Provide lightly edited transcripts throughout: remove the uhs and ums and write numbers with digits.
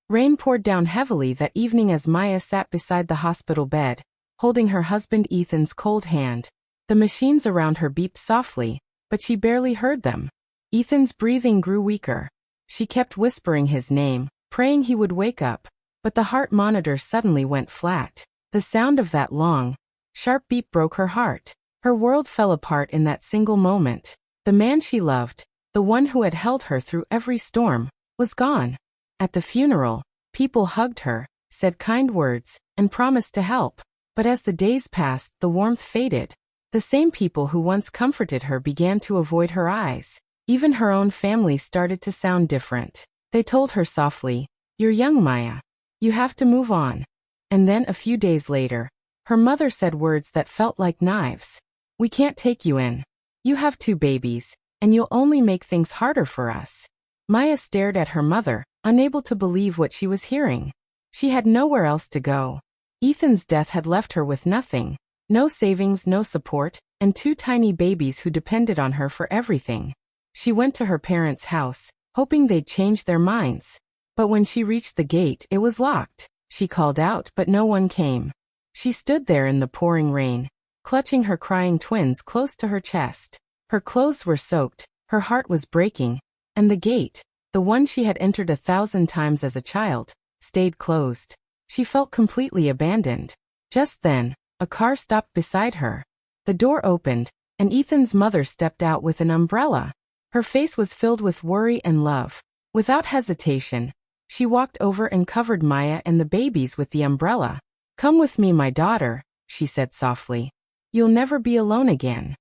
Rain poured down heavily that evening as Maya sat beside the hospital bed, holding her husband Ethan's cold hand. The machines around her beeped softly, but she barely heard them. Ethan's breathing grew weaker. She kept whispering his name, praying he would wake up, but the heart monitor suddenly went flat. The sound of that long, sharp beep broke her heart. Her world fell apart in that single moment. The man she loved, the one who had held her through every storm, was gone. At the funeral, people hugged her, said kind words, and promised to help. But as the days passed, the warmth faded. The same people who once comforted her began to avoid her eyes. Even her own family started to sound different. They told her softly, "You're young, Maya. You have to move on." And then a few days later, her mother said words that felt like knives. "We can't take you in. You have 2 babies, and you'll only make things harder for us." Maya stared at her mother, unable to believe what she was hearing. She had nowhere else to go. Ethan's death had left her with nothing. No savings, no support, and 2 tiny babies who depended on her for everything. She went to her parents' house, hoping they'd change their minds. But when she reached the gate, it was locked. She called out, but no one came. She stood there in the pouring rain, clutching her crying twins close to her chest. Her clothes were soaked, her heart was breaking, and the gate, the one she had entered 1,000 times as a child, stayed closed. She felt completely abandoned. Just then, a car stopped beside her. The door opened, and Ethan's mother stepped out with an umbrella. Her face was filled with worry and love. Without hesitation, she walked over and covered Maya and the babies with the umbrella. "Come with me, my daughter," she said softly. "You'll never be alone again."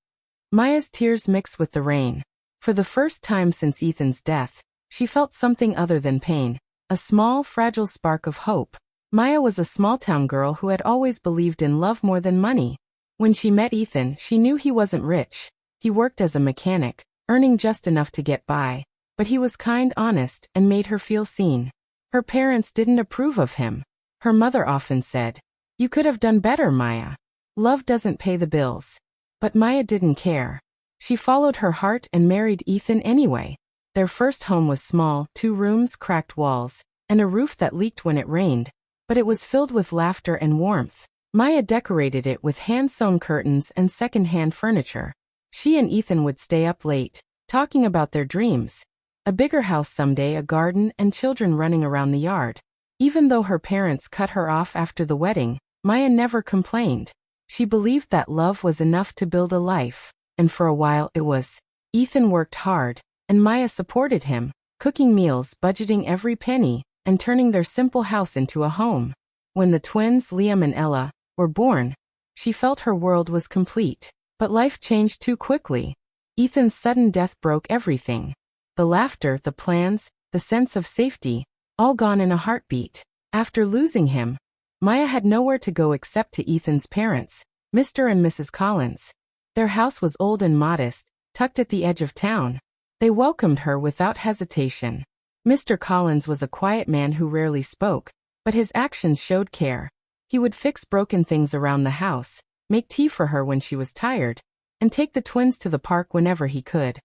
Maya's tears mixed with the rain. For the first time since Ethan's death, she felt something other than pain, a small, fragile spark of hope. Maya was a small-town girl who had always believed in love more than money. When she met Ethan, she knew he wasn't rich. He worked as a mechanic, earning just enough to get by, but he was kind, honest, and made her feel seen. Her parents didn't approve of him. Her mother often said, "You could have done better, Maya. Love doesn't pay the bills." But Maya didn't care. She followed her heart and married Ethan anyway. Their first home was small, 2 rooms, cracked walls, and a roof that leaked when it rained, but it was filled with laughter and warmth. Maya decorated it with hand-sewn curtains and second-hand furniture. She and Ethan would stay up late, talking about their dreams. A bigger house someday, a garden, and children running around the yard. Even though her parents cut her off after the wedding, Maya never complained. She believed that love was enough to build a life, and for a while it was. Ethan worked hard, and Maya supported him, cooking meals, budgeting every penny, and turning their simple house into a home. When the twins, Liam and Ella, were born, she felt her world was complete. But life changed too quickly. Ethan's sudden death broke everything. The laughter, the plans, the sense of safety, all gone in a heartbeat. After losing him, Maya had nowhere to go except to Ethan's parents, Mr. and Mrs. Collins. Their house was old and modest, tucked at the edge of town. They welcomed her without hesitation. Mr. Collins was a quiet man who rarely spoke, but his actions showed care. He would fix broken things around the house, make tea for her when she was tired, and take the twins to the park whenever he could.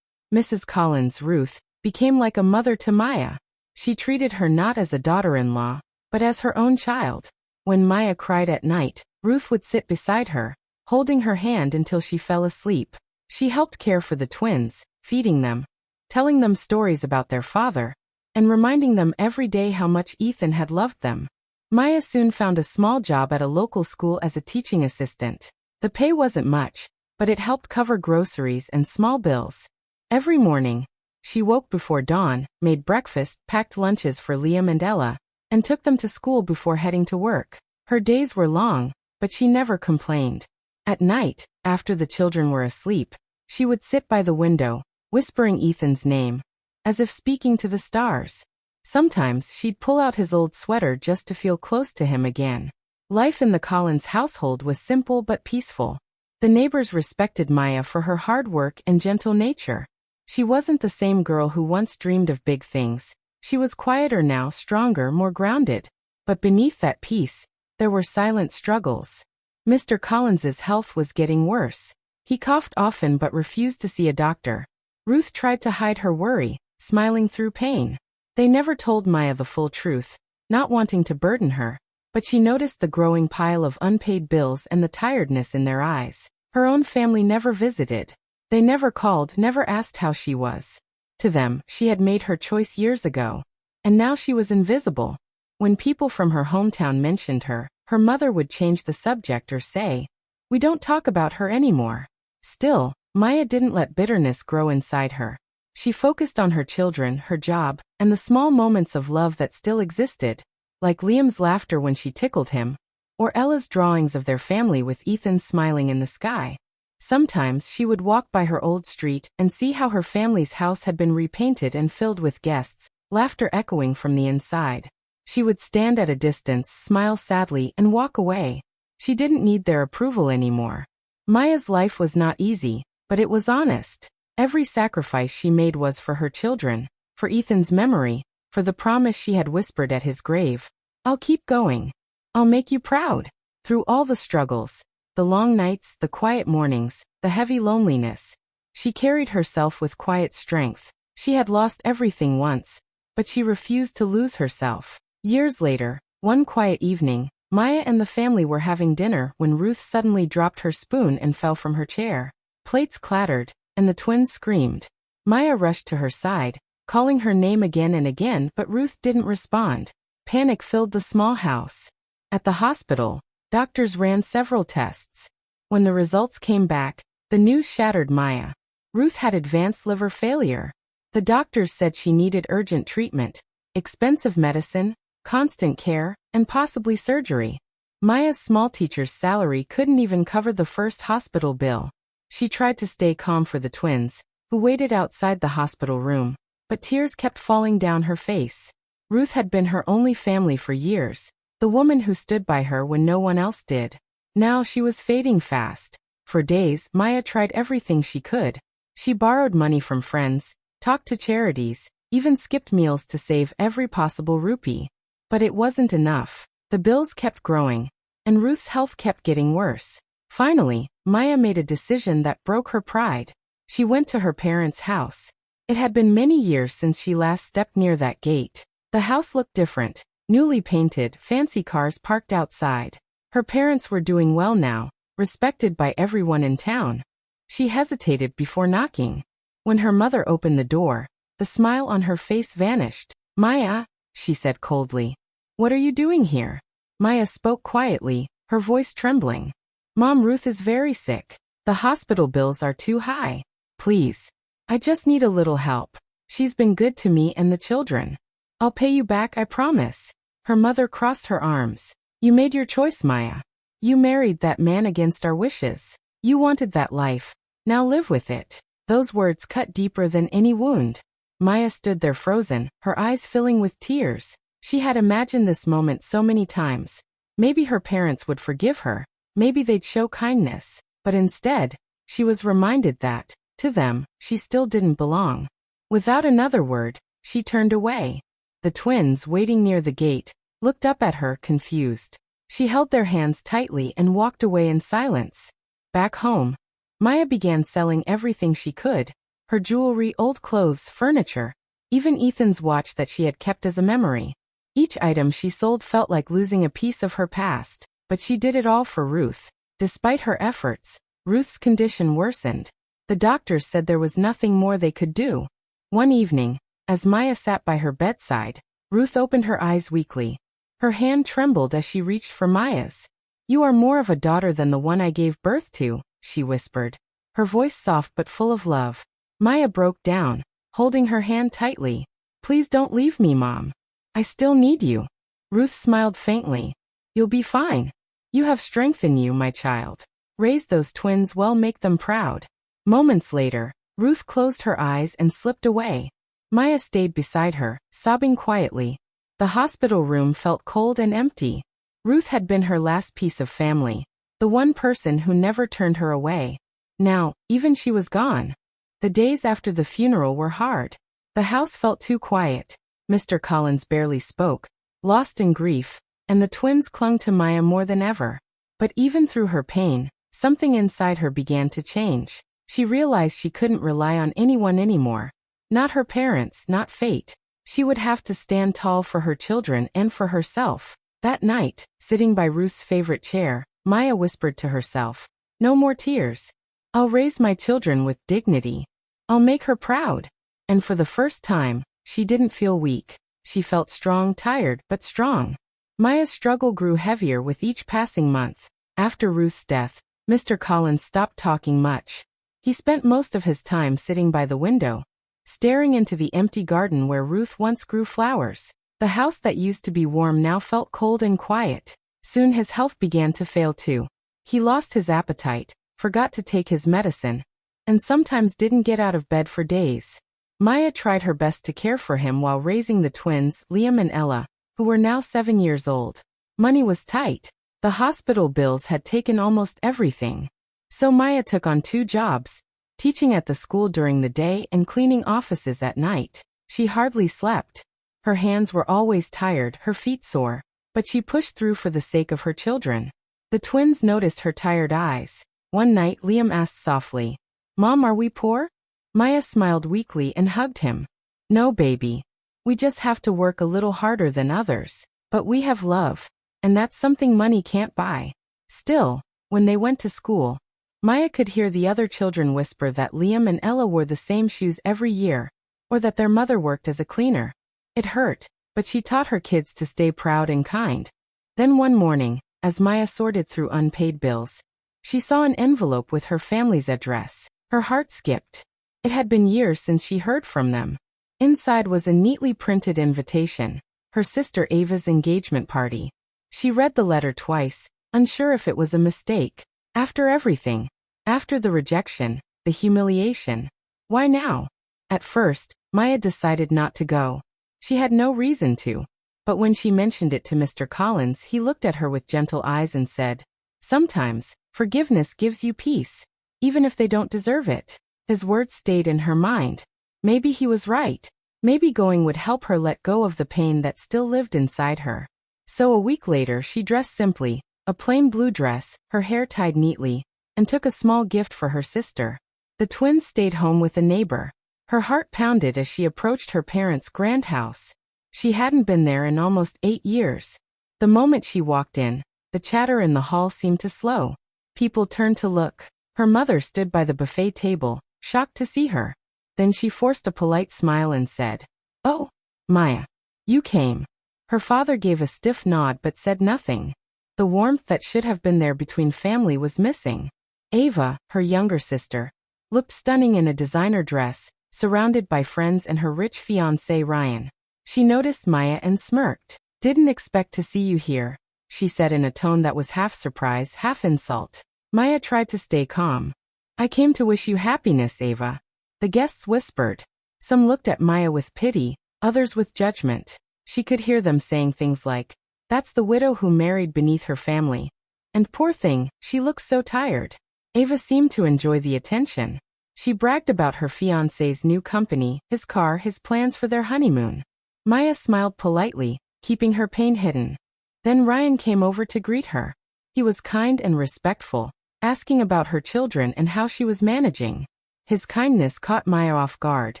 Mrs. Collins, Ruth, became like a mother to Maya. She treated her not as a daughter-in-law, but as her own child. When Maya cried at night, Ruth would sit beside her, holding her hand until she fell asleep. She helped care for the twins, feeding them, telling them stories about their father, and reminding them every day how much Ethan had loved them. Maya soon found a small job at a local school as a teaching assistant. The pay wasn't much, but it helped cover groceries and small bills. Every morning, she woke before dawn, made breakfast, packed lunches for Liam and Ella, and took them to school before heading to work. Her days were long, but she never complained. At night, after the children were asleep, she would sit by the window, whispering Ethan's name, as if speaking to the stars. Sometimes she'd pull out his old sweater just to feel close to him again. Life in the Collins household was simple but peaceful. The neighbors respected Maya for her hard work and gentle nature. She wasn't the same girl who once dreamed of big things. She was quieter now, stronger, more grounded. But beneath that peace, there were silent struggles. Mr. Collins's health was getting worse. He coughed often but refused to see a doctor. Ruth tried to hide her worry, smiling through pain. They never told Maya the full truth. not wanting to burden her, but she noticed the growing pile of unpaid bills and the tiredness in their eyes. Her own family never visited. They never called, never asked how she was. To them, she had made her choice years ago. And now she was invisible. When people from her hometown mentioned her, her mother would change the subject or say, "We don't talk about her anymore." Still, Maya didn't let bitterness grow inside her. She focused on her children, her job, and the small moments of love that still existed, like Liam's laughter when she tickled him, or Ella's drawings of their family with Ethan smiling in the sky. Sometimes she would walk by her old street and see how her family's house had been repainted and filled with guests, laughter echoing from the inside. She would stand at a distance, smile sadly, and walk away. She didn't need their approval anymore. Maya's life was not easy, but it was honest. Every sacrifice she made was for her children, for Ethan's memory, for the promise she had whispered at his grave. "I'll keep going. I'll make you proud." Through all the struggles, the long nights, the quiet mornings, the heavy loneliness, she carried herself with quiet strength. She had lost everything once, but she refused to lose herself. Years later, one quiet evening, Maya and the family were having dinner when Ruth suddenly dropped her spoon and fell from her chair. Plates clattered, and the twins screamed. Maya rushed to her side, calling her name again and again, but Ruth didn't respond. Panic filled the small house. At the hospital, doctors ran several tests. When the results came back, the news shattered Maya. Ruth had advanced liver failure. The doctors said she needed urgent treatment, expensive medicine, constant care, and possibly surgery. Maya's small teacher's salary couldn't even cover the first hospital bill. She tried to stay calm for the twins, who waited outside the hospital room, but tears kept falling down her face. Ruth had been her only family for years, the woman who stood by her when no one else did. Now she was fading fast. For days, Maya tried everything she could. She borrowed money from friends, talked to charities, even skipped meals to save every possible rupee. But it wasn't enough. The bills kept growing, and Ruth's health kept getting worse. Finally, Maya made a decision that broke her pride. She went to her parents' house. It had been many years since she last stepped near that gate. The house looked different, newly painted, fancy cars parked outside. Her parents were doing well now, respected by everyone in town. She hesitated before knocking. When her mother opened the door, the smile on her face vanished. "Maya," she said coldly. "What are you doing here?" Maya spoke quietly, her voice trembling. "Mom, Ruth is very sick. The hospital bills are too high. Please. I just need a little help. She's been good to me and the children. I'll pay you back, I promise." Her mother crossed her arms. "You made your choice, Maya. You married that man against our wishes. You wanted that life. Now live with it." Those words cut deeper than any wound. Maya stood there frozen, her eyes filling with tears. She had imagined this moment so many times. Maybe her parents would forgive her. Maybe they'd show kindness. But instead, she was reminded that, to them, she still didn't belong. Without another word, she turned away. The twins, waiting near the gate, looked up at her, confused. She held their hands tightly and walked away in silence. Back home, Maya began selling everything she could. Her jewelry, old clothes, furniture, even Ethan's watch that she had kept as a memory. Each item she sold felt like losing a piece of her past, but she did it all for Ruth. Despite her efforts, Ruth's condition worsened. The doctors said there was nothing more they could do. One evening, as Maya sat by her bedside, Ruth opened her eyes weakly. Her hand trembled as she reached for Maya's. "You are more of a daughter than the one I gave birth to," she whispered, her voice soft but full of love. Maya broke down, holding her hand tightly. "Please don't leave me, Mom. I still need you." Ruth smiled faintly. "You'll be fine. You have strength in you, my child. Raise those twins well, make them proud." Moments later, Ruth closed her eyes and slipped away. Maya stayed beside her, sobbing quietly. The hospital room felt cold and empty. Ruth had been her last piece of family, the one person who never turned her away. Now, even she was gone. The days after the funeral were hard. The house felt too quiet. Mr. Collins barely spoke, lost in grief, and the twins clung to Maya more than ever. But even through her pain, something inside her began to change. She realized she couldn't rely on anyone anymore. Not her parents, not fate. She would have to stand tall for her children and for herself. That night, sitting by Ruth's favorite chair, Maya whispered to herself, "No more tears. I'll raise my children with dignity. I'll make her proud." And for the first time, she didn't feel weak. She felt strong, tired, but strong. Maya's struggle grew heavier with each passing month. After Ruth's death, Mr. Collins stopped talking much. He spent most of his time sitting by the window, staring into the empty garden where Ruth once grew flowers. The house that used to be warm now felt cold and quiet. Soon his health began to fail too. He lost his appetite, forgot to take his medicine, and sometimes didn't get out of bed for days. Maya tried her best to care for him while raising the twins, Liam and Ella, who were now 7 years old. Money was tight. The hospital bills had taken almost everything. So Maya took on 2 jobs, teaching at the school during the day and cleaning offices at night. She hardly slept. Her hands were always tired, her feet sore, but she pushed through for the sake of her children. The twins noticed her tired eyes. One night, Liam asked softly, "Mom, are we poor?" Maya smiled weakly and hugged him. "No, baby. We just have to work a little harder than others. But we have love, and that's something money can't buy." Still, when they went to school, Maya could hear the other children whisper that Liam and Ella wore the same shoes every year, or that their mother worked as a cleaner. It hurt, but she taught her kids to stay proud and kind. Then one morning, as Maya sorted through unpaid bills, she saw an envelope with her family's address. Her heart skipped. It had been years since she heard from them. Inside was a neatly printed invitation, her sister Ava's engagement party. She read the letter twice, unsure if it was a mistake. After everything, after the rejection, the humiliation, why now? At first, Maya decided not to go. She had no reason to. But when she mentioned it to Mr. Collins, he looked at her with gentle eyes and said, "Sometimes, forgiveness gives you peace, even if they don't deserve it." His words stayed in her mind. Maybe he was right. Maybe going would help her let go of the pain that still lived inside her. So a week later, she dressed simply, a plain blue dress, her hair tied neatly, and took a small gift for her sister. The twins stayed home with a neighbor. Her heart pounded as she approached her parents' grand house. She hadn't been there in almost 8 years. The moment she walked in, the chatter in the hall seemed to slow. People turned to look. Her mother stood by the buffet table, shocked to see her. Then she forced a polite smile and said, "Oh, Maya, you came." Her father gave a stiff nod but said nothing. The warmth that should have been there between family was missing. Ava, her younger sister, looked stunning in a designer dress, surrounded by friends and her rich fiancé Ryan. She noticed Maya and smirked. "Didn't expect to see you here," she said in a tone that was half surprise, half insult. Maya tried to stay calm. "I came to wish you happiness, Ava," the guests whispered. Some looked at Maya with pity, others with judgment. She could hear them saying things like, "That's the widow who married beneath her family. And poor thing, she looks so tired." Ava seemed to enjoy the attention. She bragged about her fiancé's new company, his car, his plans for their honeymoon. Maya smiled politely, keeping her pain hidden. Then Ryan came over to greet her. He was kind and respectful, asking about her children and how she was managing. His kindness caught Maya off guard.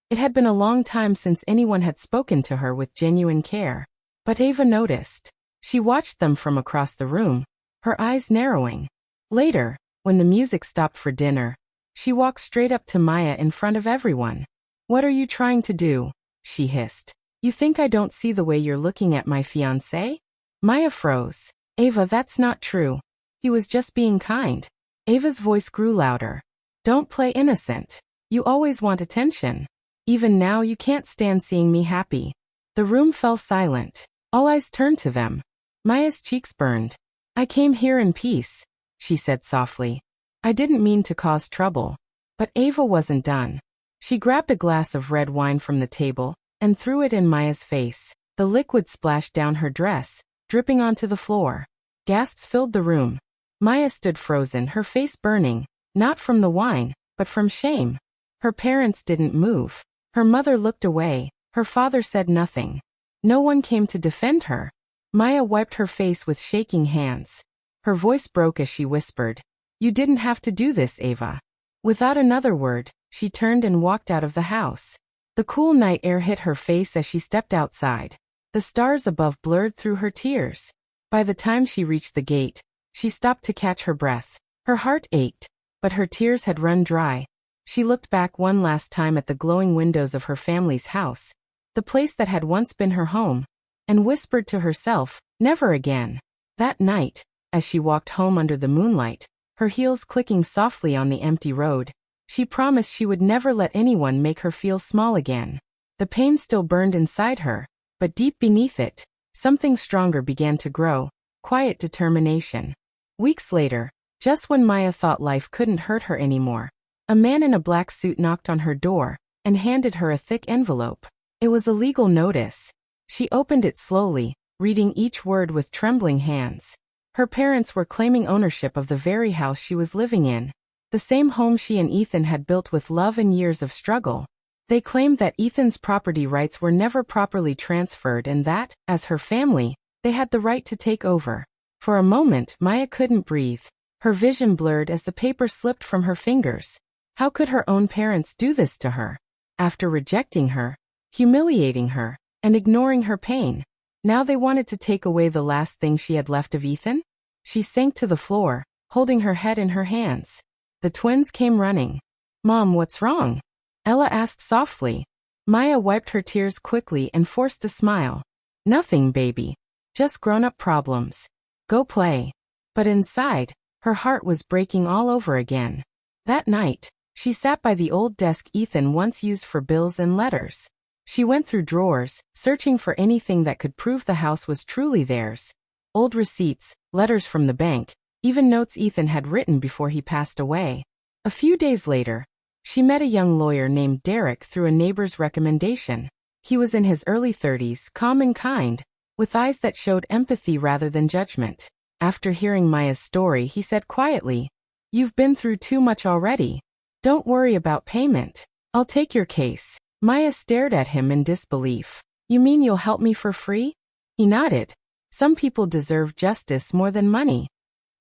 It had been a long time since anyone had spoken to her with genuine care. But Ava noticed. She watched them from across the room, her eyes narrowing. Later, when the music stopped for dinner, she walked straight up to Maya in front of everyone. "What are you trying to do?" she hissed. "You think I don't see the way you're looking at my fiancé?" Maya froze. "Ava, that's not true. He was just being kind." Ava's voice grew louder. "Don't play innocent. You always want attention. Even now you can't stand seeing me happy." The room fell silent. All eyes turned to them. Maya's cheeks burned. "I came here in peace," she said softly. "I didn't mean to cause trouble." But Ava wasn't done. She grabbed a glass of red wine from the table and threw it in Maya's face. The liquid splashed down her dress, dripping onto the floor. Gasps filled the room. Maya stood frozen, her face burning, not from the wine, but from shame. Her parents didn't move. Her mother looked away. Her father said nothing. No one came to defend her. Maya wiped her face with shaking hands. Her voice broke as she whispered, "You didn't have to do this, Ava." Without another word, she turned and walked out of the house. The cool night air hit her face as she stepped outside. The stars above blurred through her tears. By the time she reached the gate, she stopped to catch her breath. Her heart ached, but her tears had run dry. She looked back one last time at the glowing windows of her family's house, the place that had once been her home, and whispered to herself, never again. That night, as she walked home under the moonlight, her heels clicking softly on the empty road, she promised she would never let anyone make her feel small again. The pain still burned inside her, but deep beneath it, something stronger began to grow, quiet determination. Weeks later, just when Maya thought life couldn't hurt her anymore, a man in a black suit knocked on her door and handed her a thick envelope. It was a legal notice. She opened it slowly, reading each word with trembling hands. Her parents were claiming ownership of the very house she was living in, the same home she and Ethan had built with love and years of struggle. They claimed that Ethan's property rights were never properly transferred and that, as her family, they had the right to take over. For a moment, Maya couldn't breathe. Her vision blurred as the paper slipped from her fingers. How could her own parents do this to her? After rejecting her, humiliating her, and ignoring her pain, now they wanted to take away the last thing she had left of Ethan? She sank to the floor, holding her head in her hands. The twins came running. "Mom, what's wrong?" Ella asked softly. Maya wiped her tears quickly and forced a smile. "Nothing, baby. Just grown-up problems. Go play." But inside, her heart was breaking all over again. That night, she sat by the old desk Ethan once used for bills and letters. She went through drawers, searching for anything that could prove the house was truly theirs. Old receipts, letters from the bank, even notes Ethan had written before he passed away. A few days later, she met a young lawyer named Derek through a neighbor's recommendation. He was in his early 30s, calm and kind, with eyes that showed empathy rather than judgment. After hearing Maya's story, he said quietly, "You've been through too much already. Don't worry about payment. I'll take your case." Maya stared at him in disbelief. "You mean you'll help me for free?" He nodded. Some people deserve justice more than money.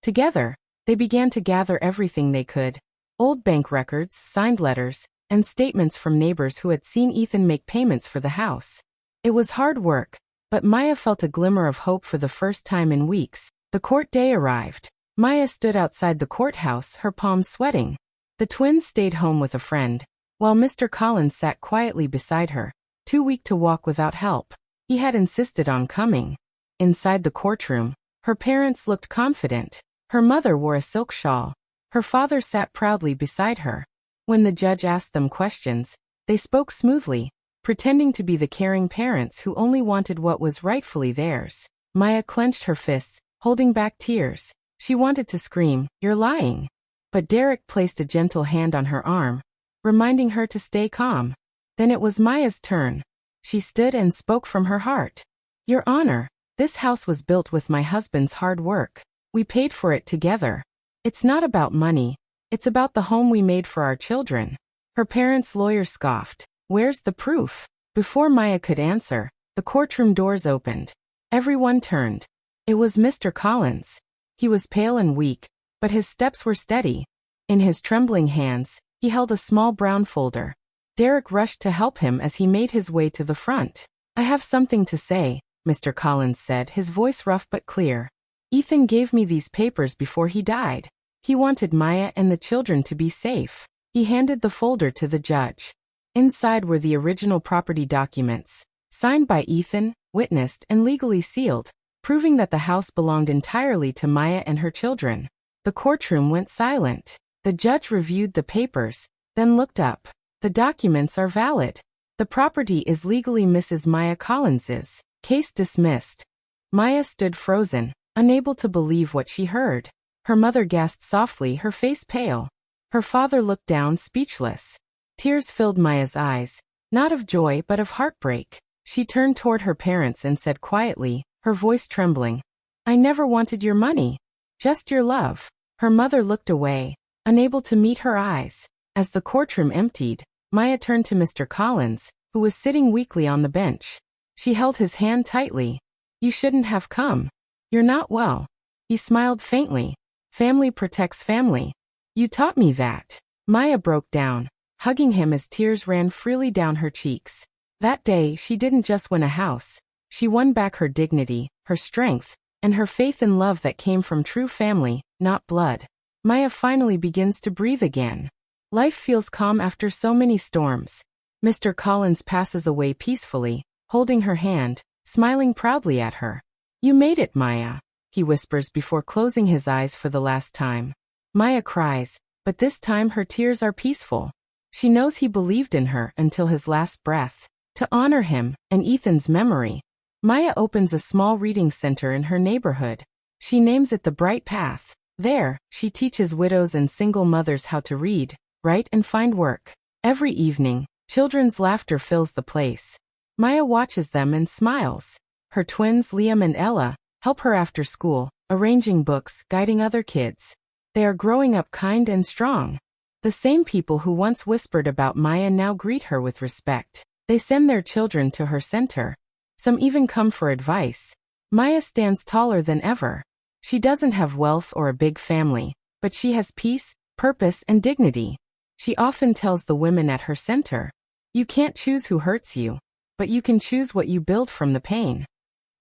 Together, they began to gather everything they could. Old bank records, signed letters, and statements from neighbors who had seen Ethan make payments for the house. It was hard work, but Maya felt a glimmer of hope for the first time in weeks. The court day arrived. Maya stood outside the courthouse, her palms sweating. The twins stayed home with a friend, while Mr. Collins sat quietly beside her, too weak to walk without help. He had insisted on coming. Inside the courtroom, her parents looked confident. Her mother wore a silk shawl. Her father sat proudly beside her. When the judge asked them questions, they spoke smoothly, pretending to be the caring parents who only wanted what was rightfully theirs. Maya clenched her fists, holding back tears. She wanted to scream, "You're lying." But Derek placed a gentle hand on her arm, reminding her to stay calm. Then it was Maya's turn. She stood and spoke from her heart. "Your Honor, this house was built with my husband's hard work. We paid for it together. It's not about money. It's about the home we made for our children." Her parents' lawyer scoffed. "Where's the proof?" Before Maya could answer, the courtroom doors opened. Everyone turned. It was Mr. Collins. He was pale and weak, but his steps were steady. In his trembling hands, he held a small brown folder. Derek rushed to help him as he made his way to the front. "I have something to say," Mr. Collins said, his voice rough but clear. "Ethan gave me these papers before he died. He wanted Maya and the children to be safe." He handed the folder to the judge. Inside were the original property documents, signed by Ethan, witnessed, and legally sealed, proving that the house belonged entirely to Maya and her children. The courtroom went silent. The judge reviewed the papers, then looked up. "The documents are valid. The property is legally Mrs. Maya Collins's. Case dismissed." Maya stood frozen, unable to believe what she heard. Her mother gasped softly, her face pale. Her father looked down, speechless. Tears filled Maya's eyes, not of joy but of heartbreak. She turned toward her parents and said quietly, her voice trembling, "I never wanted your money. Just your love." Her mother looked away, unable to meet her eyes. As the courtroom emptied, Maya turned to Mr. Collins, who was sitting weakly on the bench. She held his hand tightly. "You shouldn't have come. You're not well." He smiled faintly. "Family protects family. You taught me that." Maya broke down. hugging him as tears ran freely down her cheeks. That day, she didn't just win a house. She won back her dignity, her strength, and her faith in love that came from true family, not blood. Maya finally begins to breathe again. Life feels calm after so many storms. Mr. Collins passes away peacefully, holding her hand, smiling proudly at her. "You made it, Maya," he whispers before closing his eyes for the last time. Maya cries, but this time her tears are peaceful. She knows he believed in her until his last breath. To honor him and Ethan's memory, Maya opens a small reading center in her neighborhood. She names it the Bright Path. There, she teaches widows and single mothers how to read, write, and find work. Every evening, children's laughter fills the place. Maya watches them and smiles. Her twins, Liam and Ella, help her after school, arranging books, guiding other kids. They are growing up kind and strong. The same people who once whispered about Maya now greet her with respect. They send their children to her center. Some even come for advice. Maya stands taller than ever. She doesn't have wealth or a big family, but she has peace, purpose, and dignity. She often tells the women at her center, "You can't choose who hurts you, but you can choose what you build from the pain."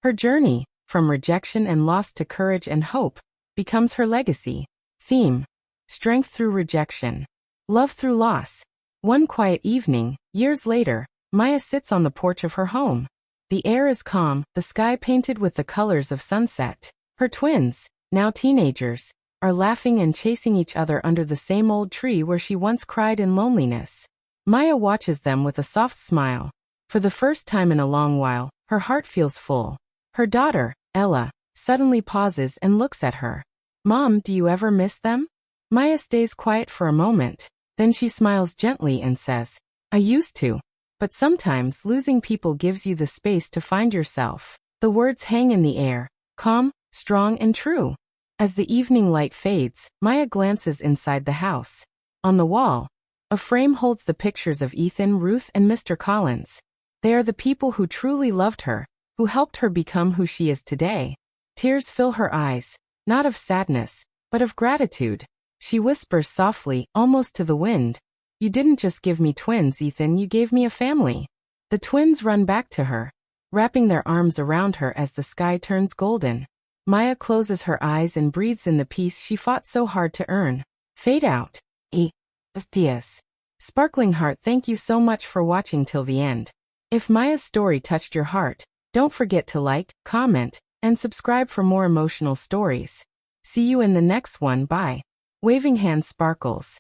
Her journey, from rejection and loss to courage and hope, becomes her legacy. Theme: strength through rejection, love through loss. One quiet evening, years later, Maya sits on the porch of her home. The air is calm, the sky painted with the colors of sunset. Her twins, now teenagers, are laughing and chasing each other under the same old tree where she once cried in loneliness. Maya watches them with a soft smile. For the first time in a long while, her heart feels full. Her daughter, Ella, suddenly pauses and looks at her. "Mom, do you ever miss them?" Maya stays quiet for a moment. Then she smiles gently and says, "I used to. But sometimes losing people gives you the space to find yourself." The words hang in the air, calm, strong, and true. As the evening light fades, Maya glances inside the house. On the wall, a frame holds the pictures of Ethan, Ruth, and Mr. Collins. They are the people who truly loved her, who helped her become who she is today. Tears fill her eyes, not of sadness, but of gratitude. She whispers softly, almost to the wind, "You didn't just give me twins, Ethan, you gave me a family." The twins run back to her, wrapping their arms around her as the sky turns golden. Maya closes her eyes and breathes in the peace she fought so hard to earn. Fade out. Dias. Sparkling Heart, thank you so much for watching till the end. If Maya's story touched your heart, don't forget to like, comment, and subscribe for more emotional stories. See you in the next one. Bye. Waving Hand Sparkles.